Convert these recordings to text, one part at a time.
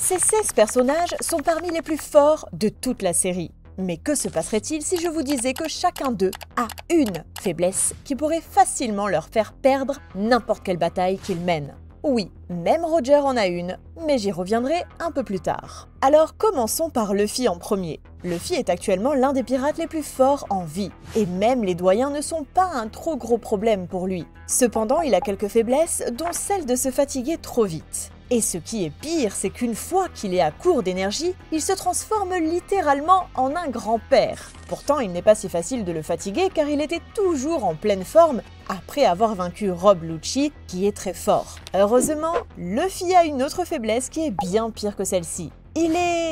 Ces 16 personnages sont parmi les plus forts de toute la série. Mais que se passerait-il si je vous disais que chacun d'eux a une faiblesse qui pourrait facilement leur faire perdre n'importe quelle bataille qu'ils mènent? Oui, même Roger en a une, mais j'y reviendrai un peu plus tard. Alors commençons par Luffy en premier. Luffy est actuellement l'un des pirates les plus forts en vie, et même les doyens ne sont pas un trop gros problème pour lui. Cependant, il a quelques faiblesses, dont celle de se fatiguer trop vite. Et ce qui est pire, c'est qu'une fois qu'il est à court d'énergie, il se transforme littéralement en un grand-père. Pourtant, il n'est pas si facile de le fatiguer car il était toujours en pleine forme après avoir vaincu Rob Lucci, qui est très fort. Heureusement, Luffy a une autre faiblesse qui est bien pire que celle-ci. Il est,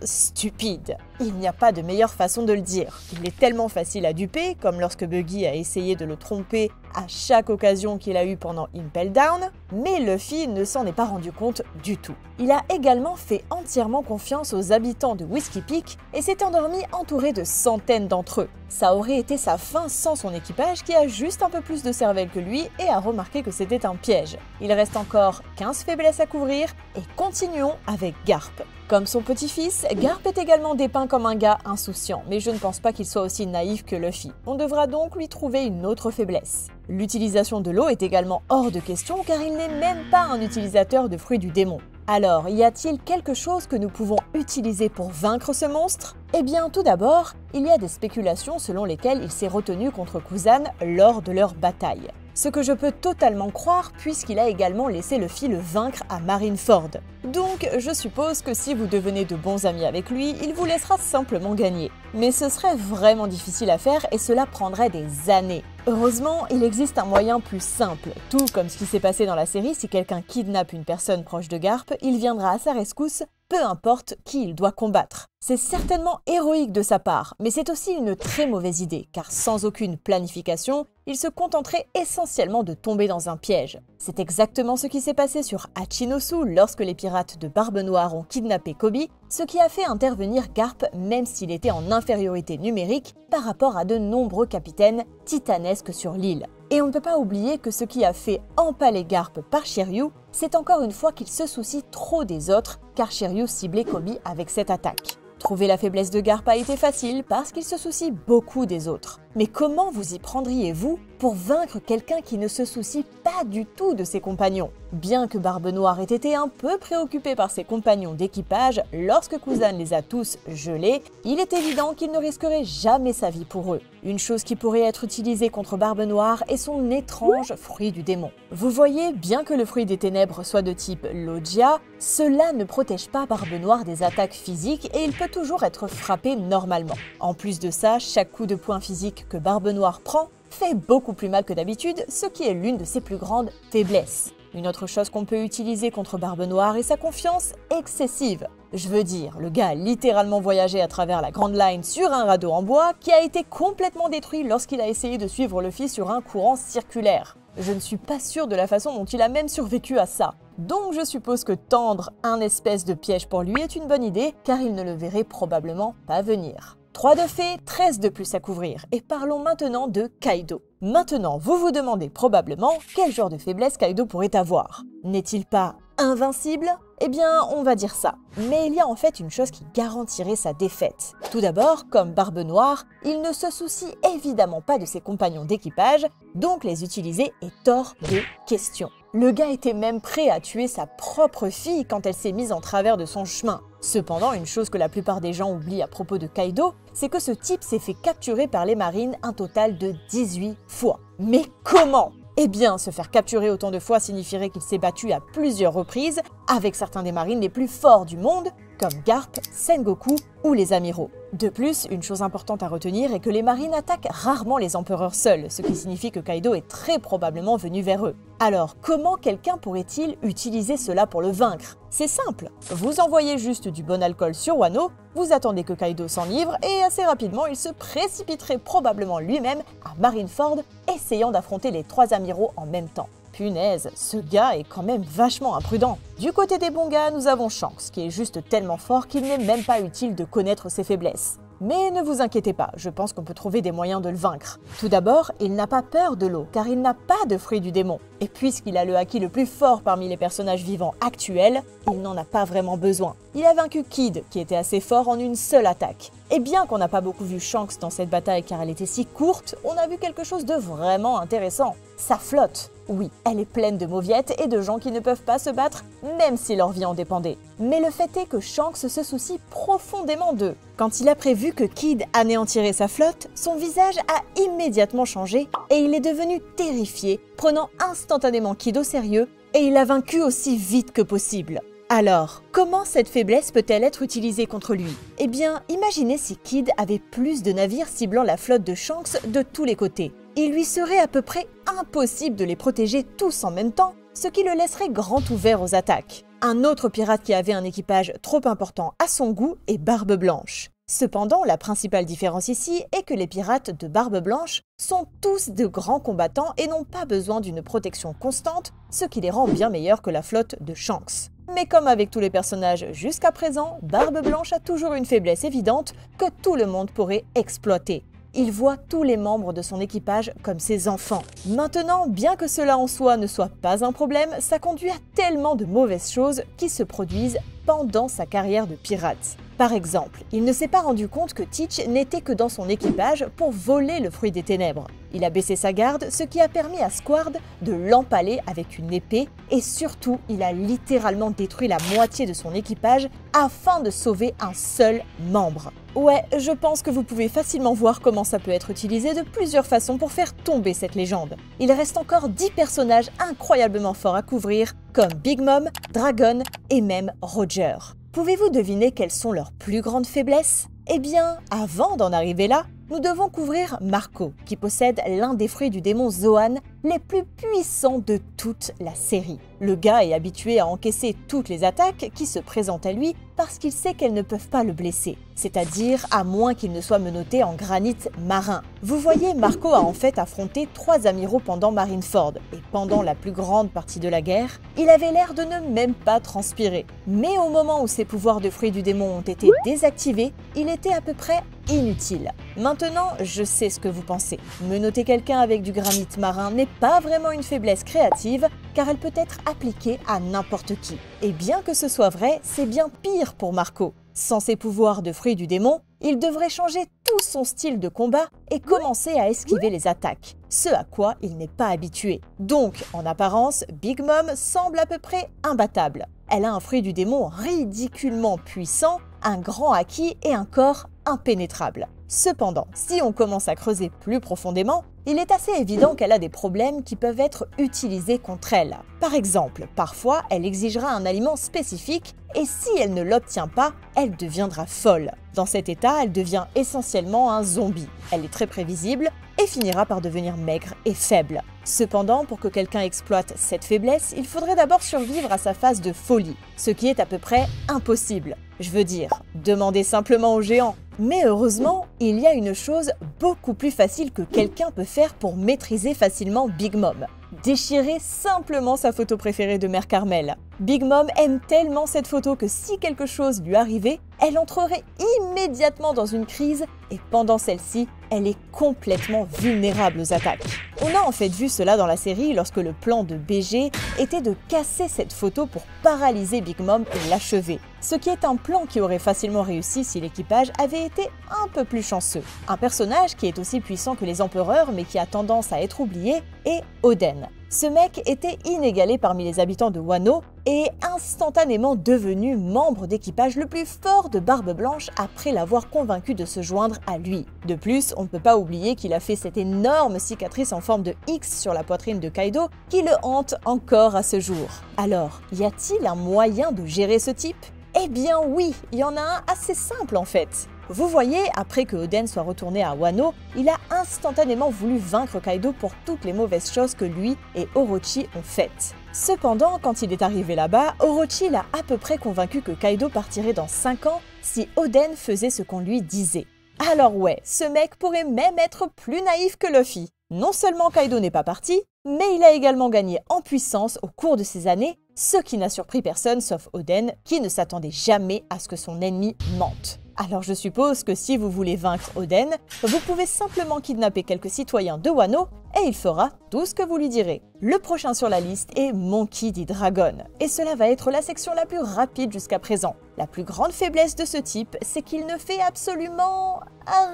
stupide. Il n'y a pas de meilleure façon de le dire. Il est tellement facile à duper, comme lorsque Buggy a essayé de le tromper à chaque occasion qu'il a eue pendant Impel Down, mais Luffy ne s'en est pas rendu compte du tout. Il a également fait entièrement confiance aux habitants de Whiskey Peak et s'est endormi entouré de centaines d'entre eux. Ça aurait été sa fin sans son équipage qui a juste un peu plus de cervelle que lui et a remarqué que c'était un piège. Il reste encore 15 faiblesses à couvrir et continuons avec Garp. Comme son petit-fils, Garp est également dépeint comme un gars insouciant, mais je ne pense pas qu'il soit aussi naïf que Luffy. On devra donc lui trouver une autre faiblesse. L'utilisation de l'eau est également hors de question car il n'est même pas un utilisateur de fruits du démon. Alors, y a-t-il quelque chose que nous pouvons utiliser pour vaincre ce monstre? Eh bien, tout d'abord, il y a des spéculations selon lesquelles il s'est retenu contre Kuzan lors de leur bataille. Ce que je peux totalement croire puisqu'il a également laissé Luffy le vaincre à Marineford. Donc je suppose que si vous devenez de bons amis avec lui, il vous laissera simplement gagner. Mais ce serait vraiment difficile à faire et cela prendrait des années. Heureusement, il existe un moyen plus simple. Tout comme ce qui s'est passé dans la série, si quelqu'un kidnappe une personne proche de Garp, il viendra à sa rescousse, peu importe qui il doit combattre. C'est certainement héroïque de sa part, mais c'est aussi une très mauvaise idée, car sans aucune planification, il se contenterait essentiellement de tomber dans un piège. C'est exactement ce qui s'est passé sur Hachinosu lorsque les pirates de Barbe Noire ont kidnappé Koby, ce qui a fait intervenir Garp même s'il était en infériorité numérique par rapport à de nombreux capitaines titanesques sur l'île. Et on ne peut pas oublier que ce qui a fait empaler Garp par Shiryu, c'est encore une fois qu'il se soucie trop des autres, car Shiryu ciblait Koby avec cette attaque. Trouver la faiblesse de Garp a été facile parce qu'il se soucie beaucoup des autres. Mais comment vous y prendriez-vous pour vaincre quelqu'un qui ne se soucie pas du tout de ses compagnons? Bien que Barbe Noire ait été un peu préoccupé par ses compagnons d'équipage lorsque Kuzan les a tous gelés, il est évident qu'il ne risquerait jamais sa vie pour eux. Une chose qui pourrait être utilisée contre Barbe Noire est son étrange fruit du démon. Vous voyez, bien que le fruit des ténèbres soit de type Logia, cela ne protège pas Barbe Noire des attaques physiques et il peut toujours être frappé normalement. En plus de ça, chaque coup de poing physique que Barbe Noire prend fait beaucoup plus mal que d'habitude, ce qui est l'une de ses plus grandes faiblesses. Une autre chose qu'on peut utiliser contre Barbe Noire est sa confiance excessive. Je veux dire, le gars a littéralement voyagé à travers la Grand Line sur un radeau en bois qui a été complètement détruit lorsqu'il a essayé de suivre Luffy sur un courant circulaire. Je ne suis pas sûre de la façon dont il a même survécu à ça. Donc je suppose que tendre un espèce de piège pour lui est une bonne idée, car il ne le verrait probablement pas venir. 3 de fait, 13 de plus à couvrir. Et parlons maintenant de Kaido. Maintenant, vous vous demandez probablement quel genre de faiblesse Kaido pourrait avoir. N'est-il pas invincible? Eh bien, on va dire ça. Mais il y a en fait une chose qui garantirait sa défaite. Tout d'abord, comme Barbe Noire, il ne se soucie évidemment pas de ses compagnons d'équipage, donc les utiliser est hors de question. Le gars était même prêt à tuer sa propre fille quand elle s'est mise en travers de son chemin. Cependant, une chose que la plupart des gens oublient à propos de Kaido, c'est que ce type s'est fait capturer par les marines un total de 18 fois. Mais comment ? Eh bien, se faire capturer autant de fois signifierait qu'il s'est battu à plusieurs reprises avec certains des marines les plus forts du monde, comme Garp, Sengoku ou les amiraux. De plus, une chose importante à retenir est que les marines attaquent rarement les empereurs seuls, ce qui signifie que Kaido est très probablement venu vers eux. Alors, comment quelqu'un pourrait-il utiliser cela pour le vaincre? C'est simple, vous envoyez juste du bon alcool sur Wano, vous attendez que Kaido s'enivre et assez rapidement il se précipiterait probablement lui-même à Marineford, essayant d'affronter les 3 amiraux en même temps. Punaise, ce gars est quand même vachement imprudent. Du côté des bons gars, nous avons Shanks, qui est juste tellement fort qu'il n'est même pas utile de connaître ses faiblesses. Mais ne vous inquiétez pas, je pense qu'on peut trouver des moyens de le vaincre. Tout d'abord, il n'a pas peur de l'eau, car il n'a pas de fruit du démon. Et puisqu'il a le haki le plus fort parmi les personnages vivants actuels, il n'en a pas vraiment besoin. Il a vaincu Kid, qui était assez fort en une seule attaque. Et bien qu'on n'a pas beaucoup vu Shanks dans cette bataille car elle était si courte, on a vu quelque chose de vraiment intéressant. Sa flotte. Oui, elle est pleine de mauviettes et de gens qui ne peuvent pas se battre, même si leur vie en dépendait. Mais le fait est que Shanks se soucie profondément d'eux. Quand il a prévu que Kid anéantirait sa flotte, son visage a immédiatement changé et il est devenu terrifié, prenant instantanément Kid au sérieux, et il l'a vaincu aussi vite que possible. Alors, comment cette faiblesse peut-elle être utilisée contre lui? Eh bien, imaginez si Kid avait plus de navires ciblant la flotte de Shanks de tous les côtés. Il lui serait à peu près impossible de les protéger tous en même temps, ce qui le laisserait grand ouvert aux attaques. Un autre pirate qui avait un équipage trop important à son goût est Barbe Blanche. Cependant, la principale différence ici est que les pirates de Barbe Blanche sont tous de grands combattants et n'ont pas besoin d'une protection constante, ce qui les rend bien meilleurs que la flotte de Shanks. Mais comme avec tous les personnages jusqu'à présent, Barbe Blanche a toujours une faiblesse évidente que tout le monde pourrait exploiter. Il voit tous les membres de son équipage comme ses enfants. Maintenant, bien que cela en soi ne soit pas un problème, ça conduit à tellement de mauvaises choses qui se produisent pendant sa carrière de pirate. Par exemple, il ne s'est pas rendu compte que Teach n'était que dans son équipage pour voler le fruit des ténèbres. Il a baissé sa garde, ce qui a permis à Squard de l'empaler avec une épée, et surtout, il a littéralement détruit la moitié de son équipage afin de sauver un seul membre. Ouais, je pense que vous pouvez facilement voir comment ça peut être utilisé de plusieurs façons pour faire tomber cette légende. Il reste encore 10 personnages incroyablement forts à couvrir, comme Big Mom, Dragon et même Roger. Pouvez-vous deviner quelles sont leurs plus grandes faiblesses? Eh bien, avant d'en arriver là, nous devons couvrir Marco, qui possède l'un des fruits du démon Zoan les plus puissants de toute la série. Le gars est habitué à encaisser toutes les attaques qui se présentent à lui parce qu'il sait qu'elles ne peuvent pas le blesser, c'est-à-dire à moins qu'il ne soit menotté en granit marin. Vous voyez, Marco a en fait affronté 3 amiraux pendant Marineford, et pendant la plus grande partie de la guerre, il avait l'air de ne même pas transpirer. Mais au moment où ses pouvoirs de fruits du démon ont été désactivés, il était à peu près inutile. Maintenant, je sais ce que vous pensez. Menotter quelqu'un avec du granit marin n'est pas vraiment une faiblesse créative, car elle peut être appliquée à n'importe qui. Et bien que ce soit vrai, c'est bien pire pour Marco. Sans ses pouvoirs de fruits du démon, il devrait changer tout son style de combat et commencer à esquiver les attaques, ce à quoi il n'est pas habitué. Donc, en apparence, Big Mom semble à peu près imbattable. Elle a un fruit du démon ridiculement puissant, un grand haki et un corps impénétrable. Cependant, si on commence à creuser plus profondément, il est assez évident qu'elle a des problèmes qui peuvent être utilisés contre elle. Par exemple, parfois, elle exigera un aliment spécifique et si elle ne l'obtient pas, elle deviendra folle. Dans cet état, elle devient essentiellement un zombie. Elle est très prévisible et finira par devenir maigre et faible. Cependant, pour que quelqu'un exploite cette faiblesse, il faudrait d'abord survivre à sa phase de folie, ce qui est à peu près impossible. Je veux dire, demandez simplement aux géants. Mais heureusement, il y a une chose beaucoup plus facile que quelqu'un peut faire pour maîtriser facilement Big Mom. Déchirer simplement sa photo préférée de Mère Carmel. Big Mom aime tellement cette photo que si quelque chose lui arrivait, elle entrerait immédiatement dans une crise et pendant celle-ci, elle est complètement vulnérable aux attaques. On a en fait vu cela dans la série lorsque le plan de BG était de casser cette photo pour paralyser Big Mom et l'achever. Ce qui est un plan qui aurait facilement réussi si l'équipage avait été un peu plus chanceux. Un personnage qui est aussi puissant que les empereurs mais qui a tendance à être oublié est Oden. Ce mec était inégalé parmi les habitants de Wano et est instantanément devenu membre d'équipage le plus fort de Barbe Blanche après l'avoir convaincu de se joindre à lui. De plus, on ne peut pas oublier qu'il a fait cette énorme cicatrice en forme de X sur la poitrine de Kaido qui le hante encore à ce jour. Alors, y a-t-il un moyen de gérer ce type ? Eh bien oui, il y en a un assez simple en fait. Vous voyez, après que Oden soit retourné à Wano, il a instantanément voulu vaincre Kaido pour toutes les mauvaises choses que lui et Orochi ont faites. Cependant, quand il est arrivé là-bas, Orochi l'a à peu près convaincu que Kaido partirait dans 5 ans si Oden faisait ce qu'on lui disait. Alors ouais, ce mec pourrait même être plus naïf que Luffy. Non seulement Kaido n'est pas parti, mais il a également gagné en puissance au cours de ces années, ce qui n'a surpris personne sauf Oden, qui ne s'attendait jamais à ce que son ennemi mente. Alors je suppose que si vous voulez vaincre Oden, vous pouvez simplement kidnapper quelques citoyens de Wano et il fera tout ce que vous lui direz. Le prochain sur la liste est Monkey D. Dragon, et cela va être la section la plus rapide jusqu'à présent. La plus grande faiblesse de ce type, c'est qu'il ne fait absolument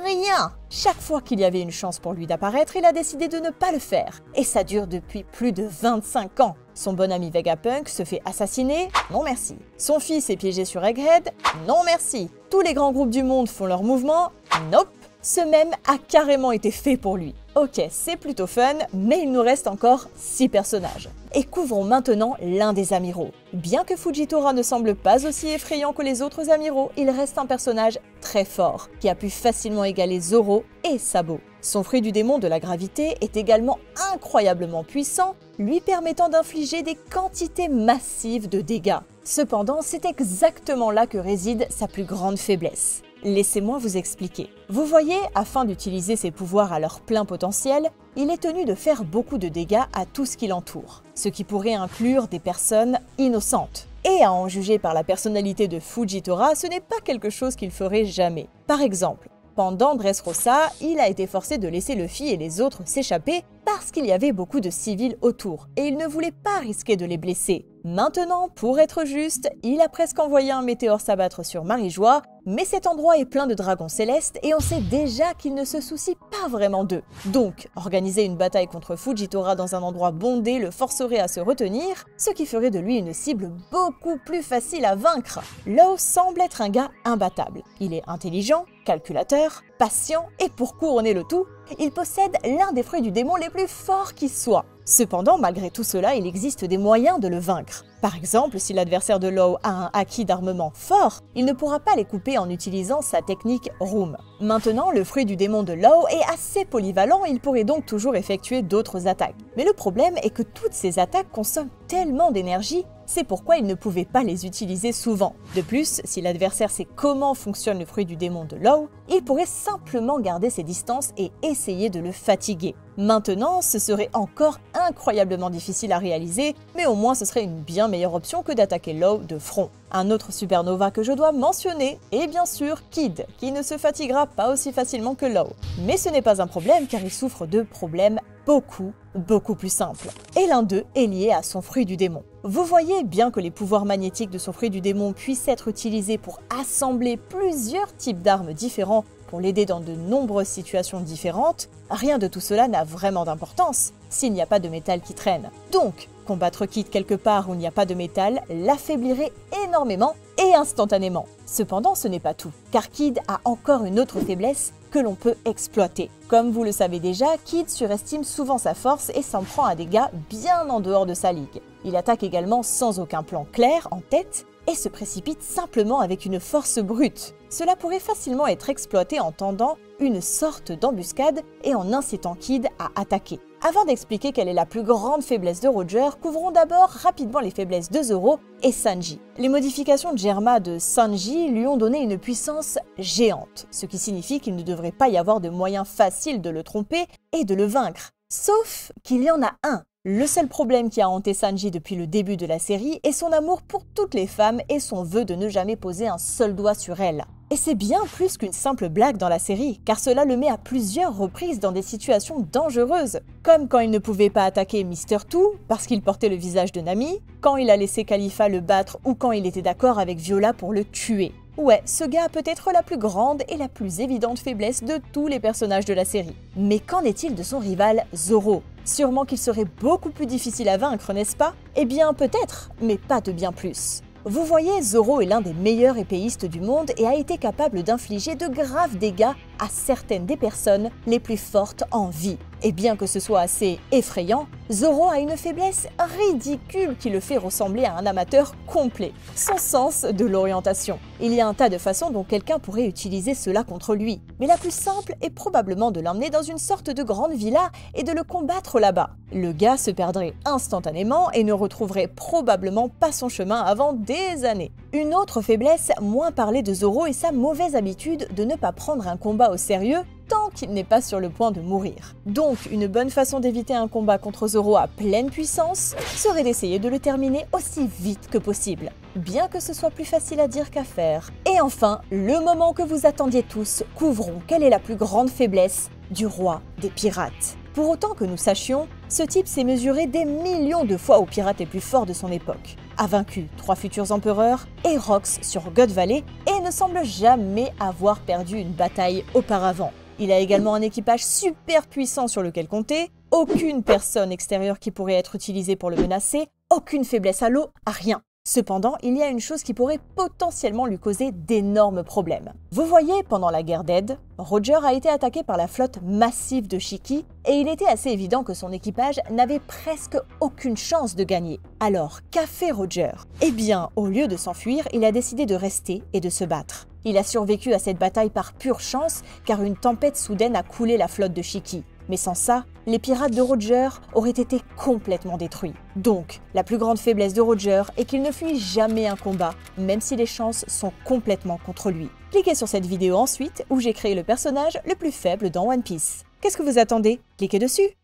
rien. Chaque fois qu'il y avait une chance pour lui d'apparaître, il a décidé de ne pas le faire. Et ça dure depuis plus de 25 ans. Son bon ami Vegapunk se fait assassiner, non merci. Son fils est piégé sur Egghead, non merci. Tous les grands groupes du monde font leurs mouvements, nope. Ce mème a carrément été fait pour lui. Ok, c'est plutôt fun, mais il nous reste encore 6 personnages. Et couvrons maintenant l'un des amiraux. Bien que Fujitora ne semble pas aussi effrayant que les autres amiraux, il reste un personnage très fort, qui a pu facilement égaler Zoro et Sabo. Son fruit du démon de la gravité est également incroyablement puissant, lui permettant d'infliger des quantités massives de dégâts. Cependant, c'est exactement là que réside sa plus grande faiblesse. Laissez-moi vous expliquer. Vous voyez, afin d'utiliser ses pouvoirs à leur plein potentiel, il est tenu de faire beaucoup de dégâts à tout ce qui l'entoure, ce qui pourrait inclure des personnes innocentes. Et à en juger par la personnalité de Fujitora, ce n'est pas quelque chose qu'il ferait jamais. Par exemple, pendant Dressrosa, il a été forcé de laisser Luffy et les autres s'échapper parce qu'il y avait beaucoup de civils autour et il ne voulait pas risquer de les blesser. Maintenant, pour être juste, il a presque envoyé un météore s'abattre sur Marijois, mais cet endroit est plein de dragons célestes et on sait déjà qu'il ne se soucie pas vraiment d'eux. Donc, organiser une bataille contre Fujitora dans un endroit bondé le forcerait à se retenir, ce qui ferait de lui une cible beaucoup plus facile à vaincre. Law semble être un gars imbattable. Il est intelligent, calculateur, patient et pour couronner le tout, il possède l'un des fruits du démon les plus forts qui soient. Cependant, malgré tout cela, il existe des moyens de le vaincre. Par exemple, si l'adversaire de Law a un acquis d'armement fort, il ne pourra pas les couper en utilisant sa technique Room. Maintenant, le fruit du démon de Law est assez polyvalent, il pourrait donc toujours effectuer d'autres attaques. Mais le problème est que toutes ces attaques consomment tellement d'énergie, c'est pourquoi il ne pouvait pas les utiliser souvent. De plus, si l'adversaire sait comment fonctionne le fruit du démon de Law, il pourrait simplement garder ses distances et essayer de le fatiguer. Maintenant, ce serait encore incroyablement difficile à réaliser, mais au moins ce serait une bien meilleure option que d'attaquer Law de front. Un autre supernova que je dois mentionner est bien sûr Kid, qui ne se fatiguera pas aussi facilement que Law. Mais ce n'est pas un problème car il souffre de problèmes beaucoup plus simples. Et l'un d'eux est lié à son fruit du démon. Vous voyez, bien que les pouvoirs magnétiques de son fruit du démon puissent être utilisés pour assembler plusieurs types d'armes différents pour l'aider dans de nombreuses situations différentes, rien de tout cela n'a vraiment d'importance s'il n'y a pas de métal qui traîne. Donc, combattre Kid quelque part où il n'y a pas de métal l'affaiblirait énormément et instantanément. Cependant, ce n'est pas tout, car Kid a encore une autre faiblesse que l'on peut exploiter. Comme vous le savez déjà, Kid surestime souvent sa force et s'en prend à des gars bien en dehors de sa ligue. Il attaque également sans aucun plan clair en tête et se précipite simplement avec une force brute. Cela pourrait facilement être exploité en tendant une sorte d'embuscade et en incitant Kid à attaquer. Avant d'expliquer quelle est la plus grande faiblesse de Roger, couvrons d'abord rapidement les faiblesses de Zoro et Sanji. Les modifications de Germa de Sanji lui ont donné une puissance géante, ce qui signifie qu'il ne devrait pas y avoir de moyen facile de le tromper et de le vaincre. Sauf qu'il y en a un. Le seul problème qui a hanté Sanji depuis le début de la série est son amour pour toutes les femmes et son vœu de ne jamais poser un seul doigt sur elles. Et c'est bien plus qu'une simple blague dans la série, car cela le met à plusieurs reprises dans des situations dangereuses, comme quand il ne pouvait pas attaquer Mr. Two parce qu'il portait le visage de Nami, quand il a laissé Khalifa le battre ou quand il était d'accord avec Viola pour le tuer. Ouais, ce gars a peut-être la plus grande et la plus évidente faiblesse de tous les personnages de la série. Mais qu'en est-il de son rival Zoro? Sûrement qu'il serait beaucoup plus difficile à vaincre, n'est-ce pas? Eh bien peut-être, mais pas de bien plus. Vous voyez, Zoro est l'un des meilleurs épéistes du monde et a été capable d'infliger de graves dégâts à certaines des personnes les plus fortes en vie. Et bien que ce soit assez effrayant, Zoro a une faiblesse ridicule qui le fait ressembler à un amateur complet, son sens de l'orientation. Il y a un tas de façons dont quelqu'un pourrait utiliser cela contre lui, mais la plus simple est probablement de l'emmener dans une sorte de grande villa et de le combattre là-bas. Le gars se perdrait instantanément et ne retrouverait probablement pas son chemin avant des années. Une autre faiblesse moins parlée de Zoro est sa mauvaise habitude de ne pas prendre un combat au sérieux tant qu'il n'est pas sur le point de mourir. Donc, une bonne façon d'éviter un combat contre Zoro à pleine puissance serait d'essayer de le terminer aussi vite que possible, bien que ce soit plus facile à dire qu'à faire. Et enfin, le moment que vous attendiez tous, couvrons quelle est la plus grande faiblesse du roi des pirates. Pour autant que nous sachions, ce type s'est mesuré des millions de fois aux pirates les plus forts de son époque, a vaincu 3 futurs empereurs et Rox sur God Valley et ne semble jamais avoir perdu une bataille auparavant. Il a également un équipage super puissant sur lequel compter, aucune personne extérieure qui pourrait être utilisée pour le menacer, aucune faiblesse à l'eau, rien. Cependant, il y a une chose qui pourrait potentiellement lui causer d'énormes problèmes. Vous voyez, pendant la guerre d'Ed, Roger a été attaqué par la flotte massive de Shiki et il était assez évident que son équipage n'avait presque aucune chance de gagner. Alors, qu'a fait Roger? Eh bien, au lieu de s'enfuir, il a décidé de rester et de se battre. Il a survécu à cette bataille par pure chance car une tempête soudaine a coulé la flotte de Shiki. Mais sans ça, les pirates de Roger auraient été complètement détruits. Donc, la plus grande faiblesse de Roger est qu'il ne fuit jamais un combat, même si les chances sont complètement contre lui. Cliquez sur cette vidéo ensuite où j'ai créé le personnage le plus faible dans One Piece. Qu'est-ce que vous attendez? Cliquez dessus!